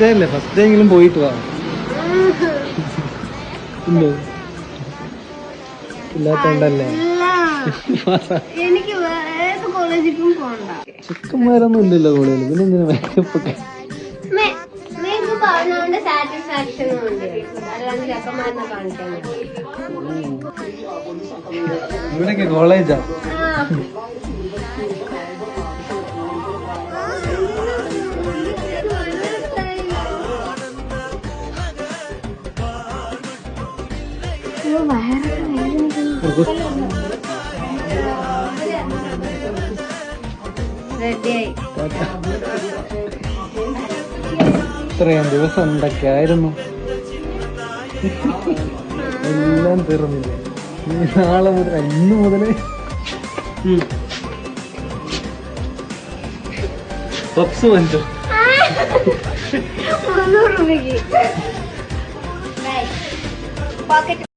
Day അല്ലേ, first day എങ്കിലും പോയിട്ട് വാ. ഇല്ലാത്തോണ്ടല്ലേ ചെക്കന്മാരൊന്നും ഇല്ലല്ലോ കോളേജിൽ, പിന്നെ എന്തിനാ മേക്കപ്പ് ഒക്കെ? ഇവിടെയൊക്കെ കോളേജാ. ഇത്രയും ദിവസം എന്തൊക്കെയായിരുന്നു, എല്ലാം തീർന്നില്ലേ? നാളെ മുതൽ, ഇന്ന് മുതല് പപ്സ് വാങ്ങിച്ചോ? 300 രൂപയ്ക്ക്